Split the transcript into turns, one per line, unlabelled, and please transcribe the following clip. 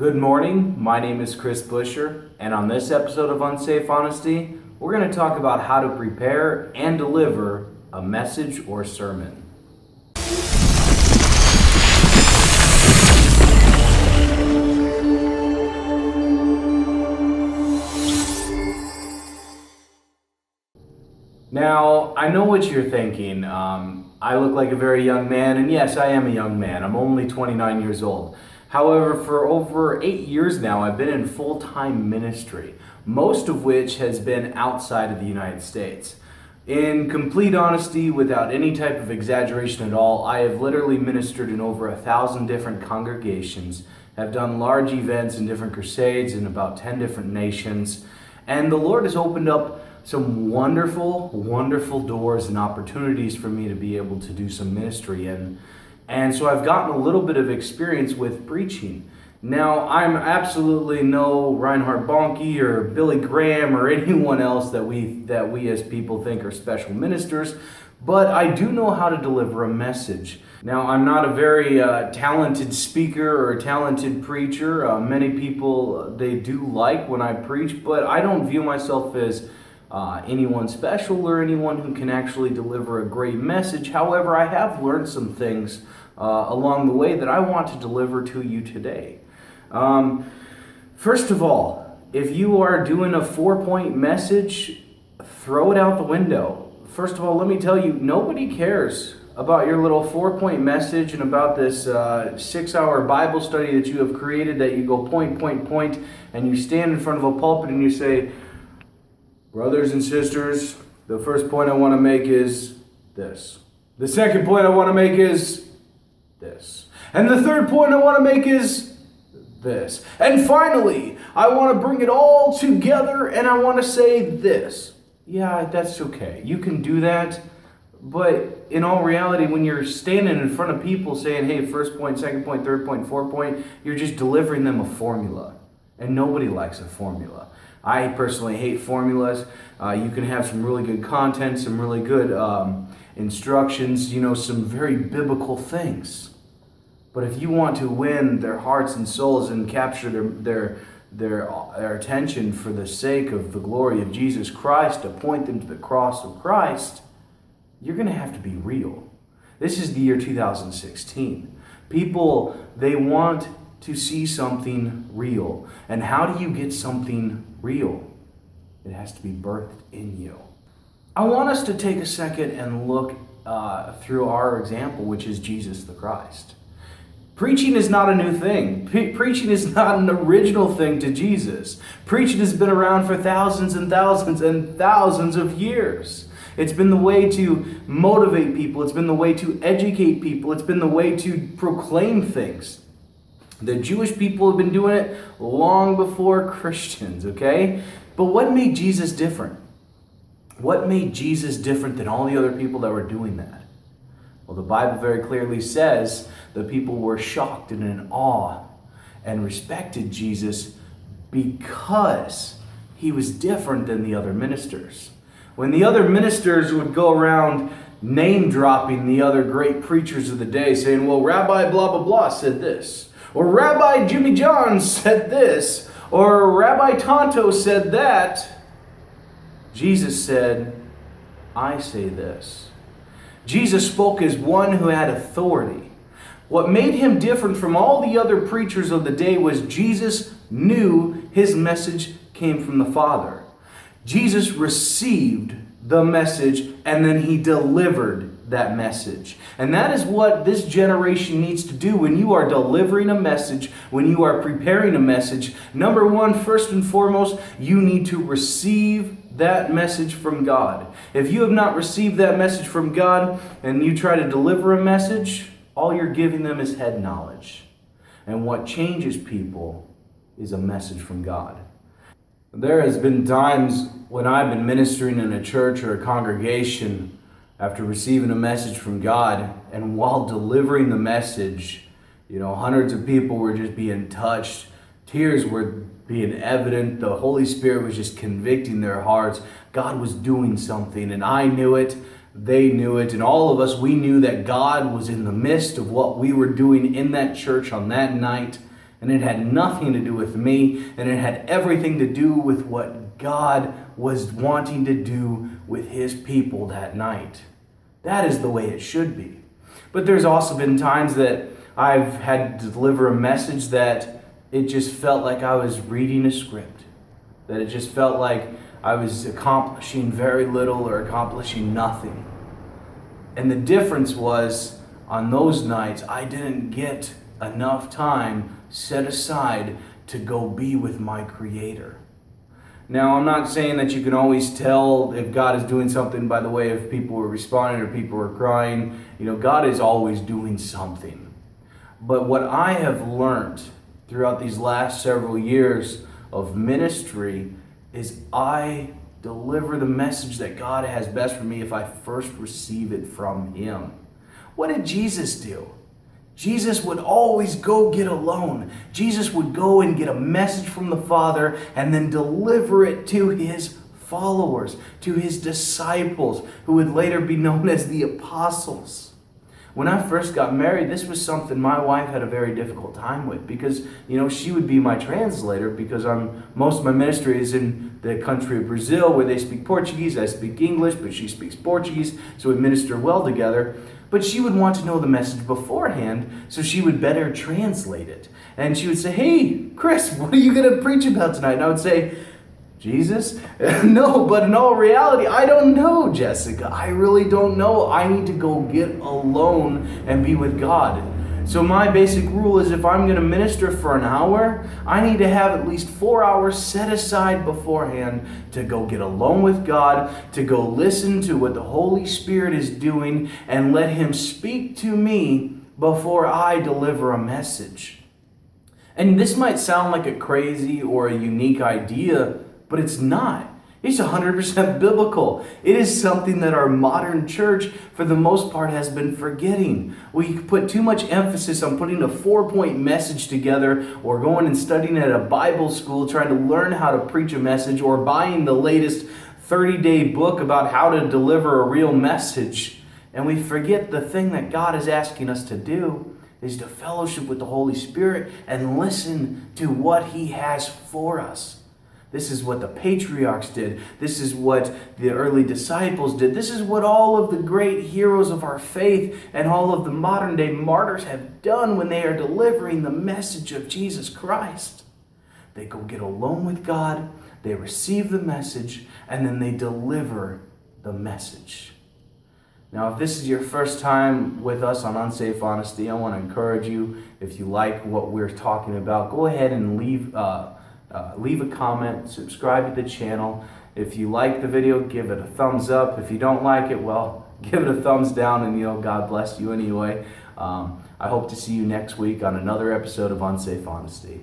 Good morning, my name is Chris Busher, and on this episode of Unsafe Honesty, we're going to talk about how to prepare and deliver a message or sermon. Now, I know what you're thinking. I look like a very young man, and yes, I am a young man. I'm only 29 years old. However, for over 8 years now, I've been in full-time ministry, most of which has been outside of the United States. In complete honesty, without any type of exaggeration at all, I have literally ministered in over 1,000 different congregations, have done large events and different crusades in about 10 different nations, and the Lord has opened up some wonderful doors and opportunities for me to be able to do some ministry in. And so I've gotten a little bit of experience with preaching. Now, I'm absolutely no Reinhard Bonnke or Billy Graham or anyone else that we as people think are special ministers, but I do know how to deliver a message. Now, I'm not a very talented speaker or a talented preacher. Many people, they do like when I preach, but I don't view myself as anyone special or anyone who can actually deliver a great message. However, I have learned some things along the way that I want to deliver to you today. First of all, if you are doing a 4-point message, throw it out the window. First of all, let me tell you, nobody cares about your little 4-point message and about this 6-hour Bible study that you have created, that you go point, and you stand in front of a pulpit and you say, brothers and sisters, the first point I want to make is this. The second point I want to make is this. And the third point I want to make is this. And finally, I want to bring it all together and I want to say this. Yeah, that's okay. You can do that. But in all reality, when you're standing in front of people saying, hey, first point, second point, third point, fourth point, you're just delivering them a formula. And nobody likes a formula. I personally hate formulas. You can have some really good content, some really good instructions, some very biblical things. But if you want to win their hearts and souls and capture their attention for the sake of the glory of Jesus Christ, to point them to the cross of Christ, you're going to have to be real. This is the year 2016. People, they want to see something real. And how do you get something real? It has to be birthed in you. I want us to take a second and look through our example, which is Jesus the Christ. Preaching is not a new thing. Preaching is not an original thing to Jesus. Preaching has been around for thousands and thousands and thousands of years. It's been the way to motivate people. It's been the way to educate people. It's been the way to proclaim things. The Jewish people have been doing it long before Christians, okay? But what made Jesus different? What made Jesus different than all the other people that were doing that? Well, the Bible very clearly says the people were shocked and in awe and respected Jesus because he was different than the other ministers. When the other ministers would go around name dropping the other great preachers of the day, saying, well, Rabbi blah, blah, blah said this, or Rabbi Jimmy John said this, or Rabbi Tonto said that, Jesus said, I say this. Jesus spoke as one who had authority. What made him different from all the other preachers of the day was Jesus knew his message came from the Father. Jesus received the message and then he delivered that message. And that is what this generation needs to do when you are delivering a message, when you are preparing a message. Number one, first and foremost, you need to receive that message from God. If you have not received that message from God and you try to deliver a message, all you're giving them is head knowledge. And what changes people is a message from God. There has been times when I've been ministering in a church or a congregation after receiving a message from God, and while delivering the message, hundreds of people were just being touched. Tears were being evident. The Holy Spirit was just convicting their hearts. God was doing something, and I knew it. They knew it, and all of us, we knew that God was in the midst of what we were doing in that church on that night. And it had nothing to do with me, and it had everything to do with what God was wanting to do with his people that night. That is the way it should be. But there's also been times that I've had to deliver a message that it just felt like I was reading a script. That it just felt like I was accomplishing very little or accomplishing nothing. And the difference was, on those nights, I didn't get enough time set aside to go be with my Creator. Now, I'm not saying that you can always tell if God is doing something by the way if people are responding or people are crying. God is always doing something. But what I have learned throughout these last several years of ministry is I deliver the message that God has best for me if I first receive it from him. What did Jesus do? Jesus would always go get alone. Jesus would go and get a message from the Father and then deliver it to his followers, to his disciples, who would later be known as the apostles. When I first got married, this was something my wife had a very difficult time with because, she would be my translator because most of my ministry is in the country of Brazil where they speak Portuguese. I speak English, but she speaks Portuguese, so we minister well together. But she would want to know the message beforehand, so she would better translate it. And she would say, "Hey, Chris, what are you going to preach about tonight?" And I would say, "Jesus?" No, but in all reality, I don't know, Jessica. I really don't know. I need to go get alone and be with God. So my basic rule is if I'm going to minister for an hour, I need to have at least 4 hours set aside beforehand to go get alone with God, to go listen to what the Holy Spirit is doing and let him speak to me before I deliver a message. And this might sound like a crazy or a unique idea, but it's not. It's 100% biblical. It is something that our modern church, for the most part, has been forgetting. We put too much emphasis on putting a 4-point message together or going and studying at a Bible school trying to learn how to preach a message or buying the latest 30-day book about how to deliver a real message. And we forget the thing that God is asking us to do is to fellowship with the Holy Spirit and listen to what he has for us. This is what the patriarchs did. This is what the early disciples did. This is what all of the great heroes of our faith and all of the modern day martyrs have done when they are delivering the message of Jesus Christ. They go get alone with God, they receive the message, and then they deliver the message. Now, if this is your first time with us on Unsafe Honesty, I want to encourage you, if you like what we're talking about, go ahead and leave a comment, subscribe to the channel. If you like the video, give it a thumbs up. If you don't like it, well, give it a thumbs down, and God bless you anyway. I hope to see you next week on another episode of Unsafe Honesty.